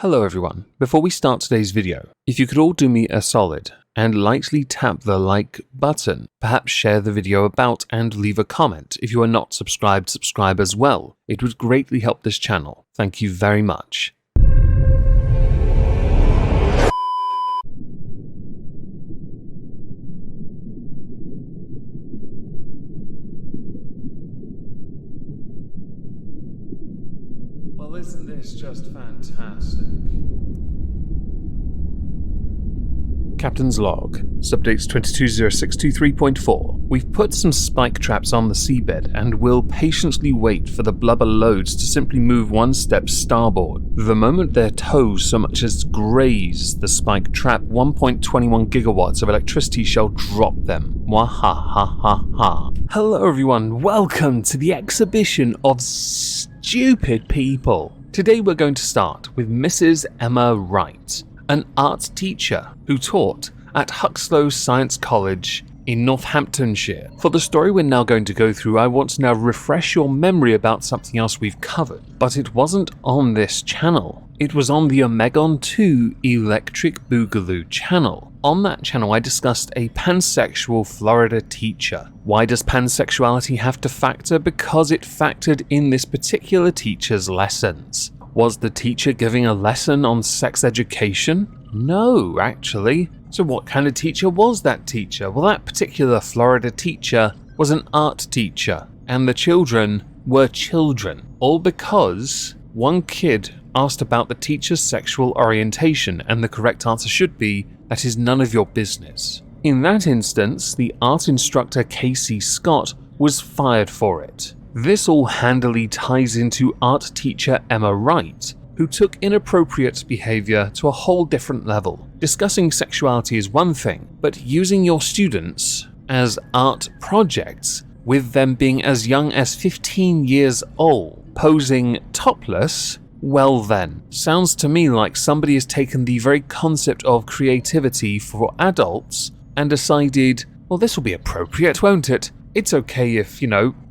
Hello everyone. Before we start today's video, if you could all do me a solid and lightly tap the like button, perhaps share the video about and leave a comment. If you are not subscribed, subscribe as well. It would greatly help this channel. Thank you very much. Well, isn't this just fantastic? Captain's Log, Subdates 220623.4. We've put some spike traps on the seabed and will patiently wait for the blubber loads to simply move one step starboard. The moment their toes so much as graze the spike trap, 1.21 gigawatts of electricity shall drop them. Mwahahaha. Hello everyone, welcome to the exhibition of stupid people. Today we're going to start with Mrs. Emma Wright, an art teacher who taught at Huxlow Science College in Northamptonshire. For the story we're now going to go through, I want to now refresh your memory about something else we've covered, but it wasn't on this channel. It was on the Omegon 2 Electric Boogaloo channel. On that channel I discussed a pansexual Florida teacher. Why does pansexuality have to factor? Because it factored in this particular teacher's lessons. Was the teacher giving a lesson on sex education? No, actually. So what kind of teacher was that teacher? Well, that particular Florida teacher was an art teacher, and the children were children. All because one kid asked about the teacher's sexual orientation, and the correct answer should be, that is none of your business. In that instance, the art instructor Casey Scott was fired for it. This all handily ties into art teacher Emma Wright, who took inappropriate behavior to a whole different level. Discussing sexuality is one thing, but using your students as art projects, with them being as young as 15 years old, posing topless, well then, sounds to me like somebody has taken the very concept of creativity for adults and decided, well, this will be appropriate, won't it? It's okay if,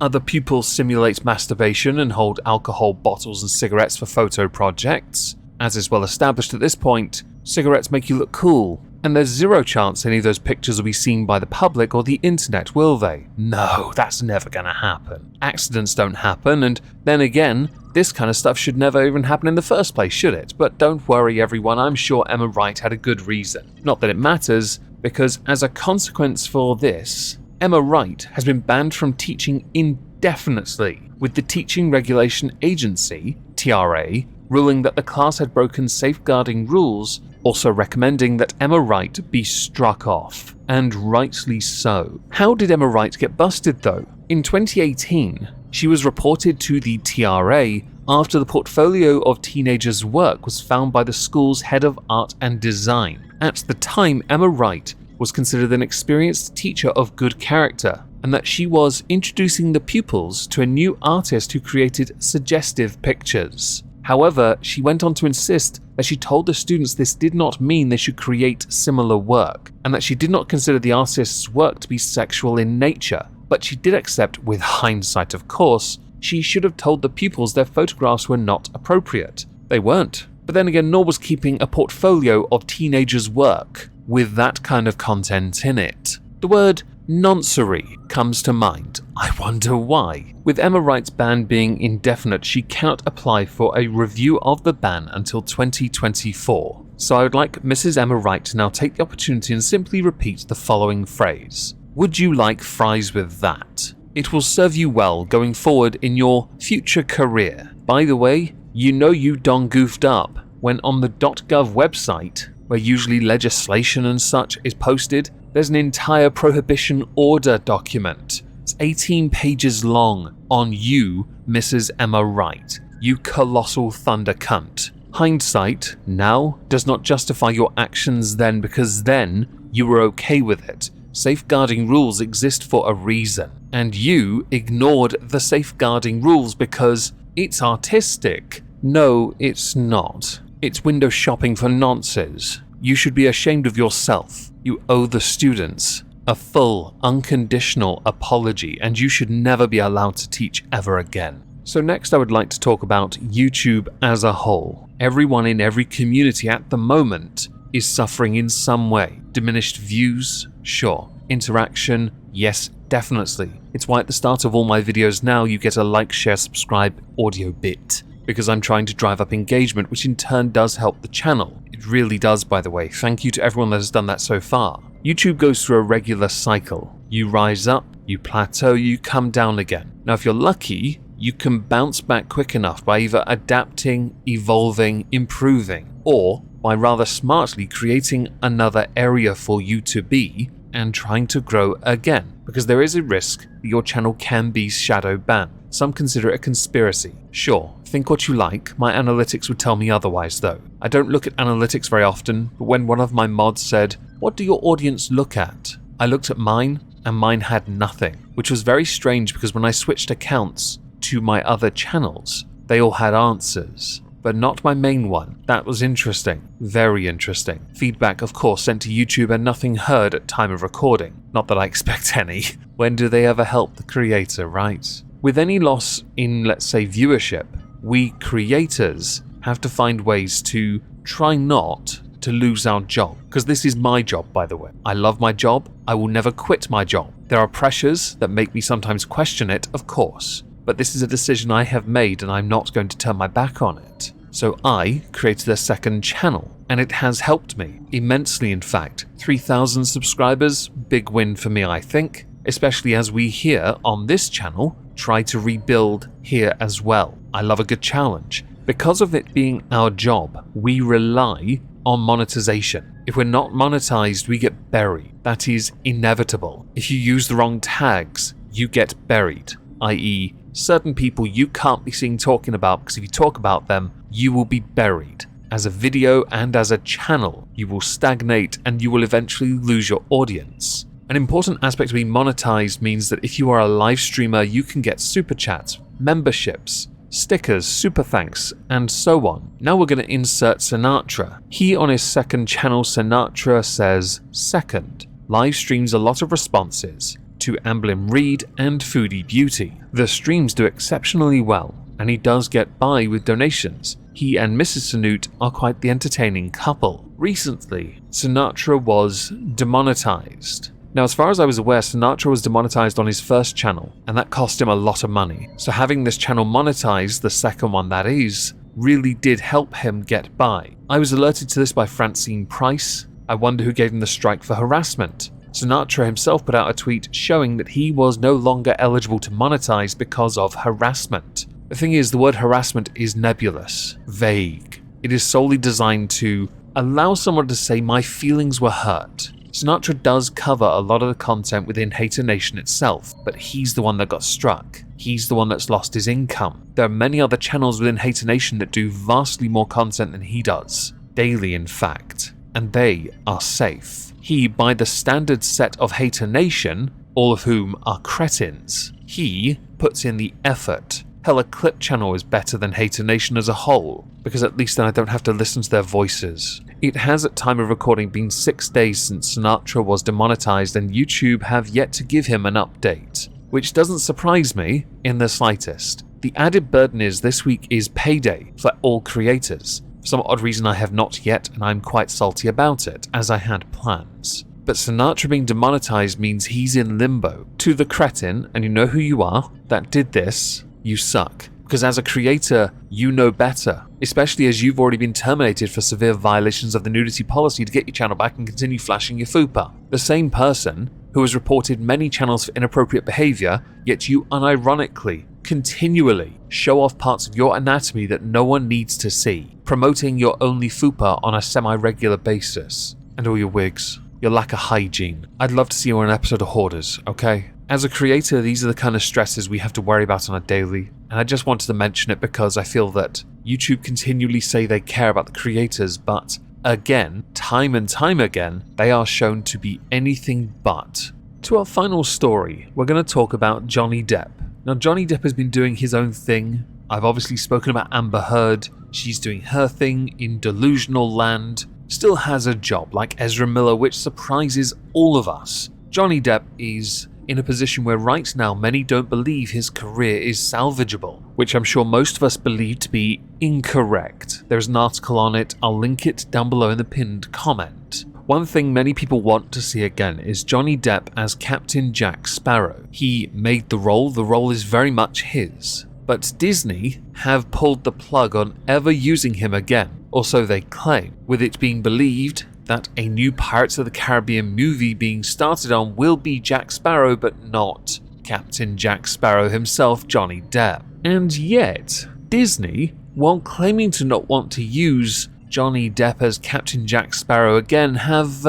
other pupils simulate masturbation and hold alcohol bottles and cigarettes for photo projects. As is well established at this point, cigarettes make you look cool, and there's zero chance any of those pictures will be seen by the public or the internet, will they? No, that's never gonna happen. Accidents don't happen, and then again, this kind of stuff should never even happen in the first place, should it? But don't worry everyone, I'm sure Emma Wright had a good reason. Not that it matters, because as a consequence for this, Emma Wright has been banned from teaching indefinitely, with the Teaching Regulation Agency, TRA, ruling that the class had broken safeguarding rules, also recommending that Emma Wright be struck off, and rightly so. How did Emma Wright get busted though? In 2018, she was reported to the TRA after the portfolio of teenagers' work was found by the school's head of art and design. At the time, Emma Wright was considered an experienced teacher of good character, and that she was introducing the pupils to a new artist who created suggestive pictures. However, she went on to insist that she told the students this did not mean they should create similar work, and that she did not consider the artist's work to be sexual in nature, but she did accept, with hindsight of course, she should have told the pupils their photographs were not appropriate. They weren't. But then again, nor was keeping a portfolio of teenagers' work with that kind of content in it. The word noncery comes to mind. I wonder why. With Emma Wright's ban being indefinite, she cannot apply for a review of the ban until 2024. So I would like Mrs. Emma Wright to now take the opportunity and simply repeat the following phrase. Would you like fries with that? It will serve you well going forward in your future career. By the way, you done goofed up when on the .gov website, where usually legislation and such is posted, there's an entire prohibition order document. It's 18 pages long on you, Mrs. Emma Wright. You colossal thunder cunt. Hindsight, now, does not justify your actions then, because then you were okay with it. Safeguarding rules exist for a reason, and you ignored the safeguarding rules because it's artistic. No, it's not. It's window shopping for nonces. You should be ashamed of yourself. You owe the students a full, unconditional apology, and you should never be allowed to teach ever again. So next I would like to talk about YouTube as a whole. Everyone in every community at the moment is suffering in some way. Diminished views? Sure. Interaction? Yes, definitely. It's why at the start of all my videos now you get a like, share, subscribe audio bit, because I'm trying to drive up engagement, which in turn does help the channel. It really does, by the way. Thank you to everyone that has done that so far. YouTube goes through a regular cycle. You rise up, you plateau, you come down again. Now if you're lucky, you can bounce back quick enough by either adapting, evolving, improving, or by rather smartly creating another area for you to be and trying to grow again, because there is a risk that your channel can be shadow banned. Some consider it a conspiracy. Sure, think what you like, my analytics would tell me otherwise though. I don't look at analytics very often, but when one of my mods said, "What do your audience look at?" I looked at mine, and mine had nothing, which was very strange because when I switched accounts to my other channels, they all had answers, but not my main one. That was interesting. Very interesting. Feedback, of course, sent to YouTube and nothing heard at time of recording. Not that I expect any. When do they ever help the creator, right? With any loss in, let's say, viewership, we creators have to find ways to try not to lose our job. Because this is my job, by the way. I love my job. I will never quit my job. There are pressures that make me sometimes question it, of course. But this is a decision I have made and I'm not going to turn my back on it. So I created a second channel, and it has helped me immensely, in fact. 3,000 subscribers, big win for me I think, especially as we here on this channel try to rebuild here as well. I love a good challenge. Because of it being our job, we rely on monetization. If we're not monetized, we get buried. That is inevitable. If you use the wrong tags, you get buried, i.e., certain people you can't be seen talking about because if you talk about them, you will be buried. As a video and as a channel, you will stagnate and you will eventually lose your audience. An important aspect of being monetized means that if you are a live streamer, you can get super chats, memberships, stickers, super thanks, and so on. Now we're going to insert Sinatra. He on his second channel, Sinatra, says, "Second, live streams a lot of responses to Amblin Reed and Foodie Beauty. The streams do exceptionally well, and he does get by with donations. He and Mrs. Sanute are quite the entertaining couple." Recently, Sinatra was demonetized. Now, as far as I was aware, Sinatra was demonetized on his first channel, and that cost him a lot of money. So having this channel monetized, the second one that is, really did help him get by. I was alerted to this by Francine Price. I wonder who gave him the strike for harassment. Sinatra himself put out a tweet showing that he was no longer eligible to monetize because of harassment. The thing is, the word harassment is nebulous, vague. It is solely designed to allow someone to say, "My feelings were hurt." Sinatra does cover a lot of the content within Hater Nation itself, but he's the one that got struck. He's the one that's lost his income. There are many other channels within Hater Nation that do vastly more content than he does. Daily, in fact. And they are safe. He, by the standard set of Hater Nation, all of whom are cretins, he puts in the effort. Hell, a clip channel is better than Hater Nation as a whole, because at least then I don't have to listen to their voices. It has at time of recording been 6 days since Sinatra was demonetized and YouTube have yet to give him an update, which doesn't surprise me in the slightest. The added burden is this week is payday for all creators. For some odd reason I have not yet, and I'm quite salty about it, as I had plans. But Sinatra being demonetized means he's in limbo. To the cretin, and you know who you are, that did this, you suck. Because as a creator, you know better, especially as you've already been terminated for severe violations of the nudity policy to get your channel back and continue flashing your fupa. The same person who has reported many channels for inappropriate behavior, yet you unironically, continually show off parts of your anatomy that no one needs to see, promoting your only fupa on a semi-regular basis. And all your wigs, your lack of hygiene. I'd love to see you on an episode of Hoarders, okay? As a creator, these are the kind of stresses we have to worry about on a daily, and I just wanted to mention it because I feel that YouTube continually say they care about the creators, but again, time and time again, they are shown to be anything but. To our final story, we're going to talk about Johnny Depp. Now, Johnny Depp has been doing his own thing. I've obviously spoken about Amber Heard. She's doing her thing in delusional land. Still has a job like Ezra Miller, which surprises all of us. Johnny Depp is in a position where right now many don't believe his career is salvageable, which I'm sure most of us believe to be incorrect. There's an article on it, I'll link it down below in the pinned comment. One thing many people want to see again is Johnny Depp as Captain Jack Sparrow. He made the role is very much his. But Disney have pulled the plug on ever using him again, or so they claim, with it being believed that a new Pirates of the Caribbean movie being started on will be Jack Sparrow, but not Captain Jack Sparrow himself, Johnny Depp. And yet, Disney, while claiming to not want to use Johnny Depp as Captain Jack Sparrow again, have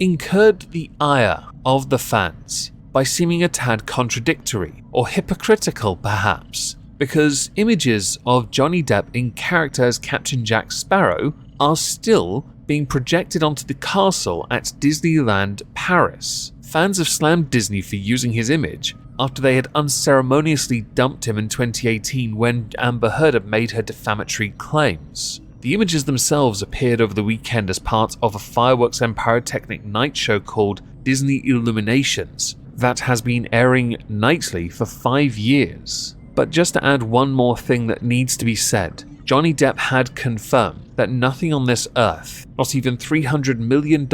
incurred the ire of the fans by seeming a tad contradictory, or hypocritical perhaps, because images of Johnny Depp in character as Captain Jack Sparrow are still being projected onto the castle at Disneyland Paris. Fans have slammed Disney for using his image after they had unceremoniously dumped him in 2018 when Amber Heard had made her defamatory claims. The images themselves appeared over the weekend as part of a fireworks and pyrotechnic night show called Disney Illuminations that has been airing nightly for 5 years. But just to add one more thing that needs to be said, Johnny Depp had confirmed that nothing on this earth, not even $300 million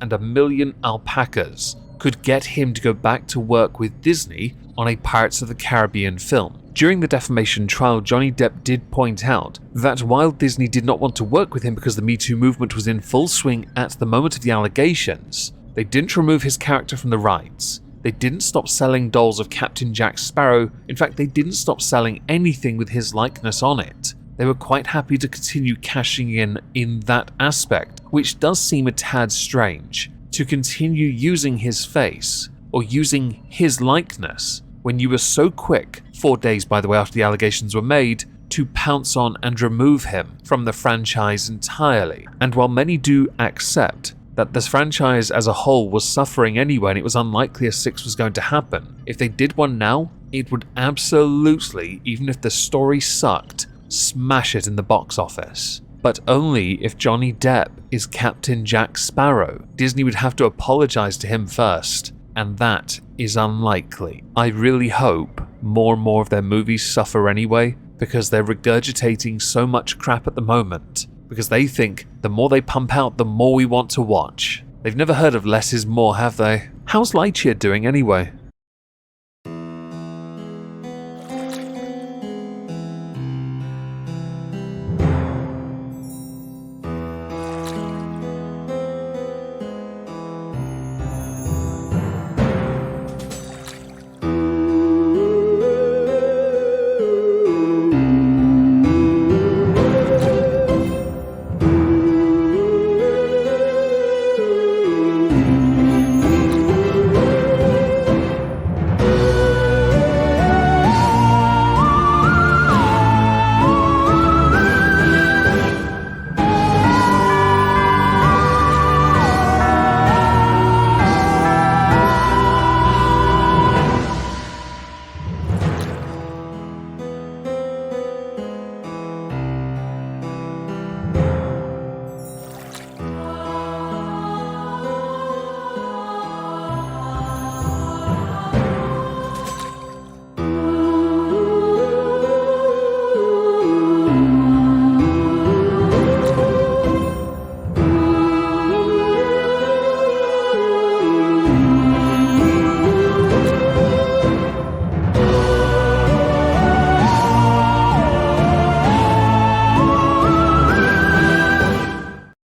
and a million alpacas, could get him to go back to work with Disney on a Pirates of the Caribbean film. During the defamation trial, Johnny Depp did point out that while Disney did not want to work with him because the Me Too movement was in full swing at the moment of the allegations, they didn't remove his character from the rights. They didn't stop selling dolls of Captain Jack Sparrow. In fact, they didn't stop selling anything with his likeness on it. They were quite happy to continue cashing in that aspect, which does seem a tad strange, to continue using his face, or using his likeness, when you were so quick, 4 days by the way after the allegations were made, to pounce on and remove him from the franchise entirely. And while many do accept that this franchise as a whole was suffering anyway and it was unlikely a 6 was going to happen, if they did one now, it would absolutely, even if the story sucked, smash it in the box office. But only if Johnny Depp is Captain Jack Sparrow. Disney would have to apologize to him first, and that is unlikely. I really hope more and more of their movies suffer anyway, because they're regurgitating so much crap at the moment, because they think the more they pump out, the more we want to watch. They've never heard of less is more, have they? How's Lightyear doing anyway?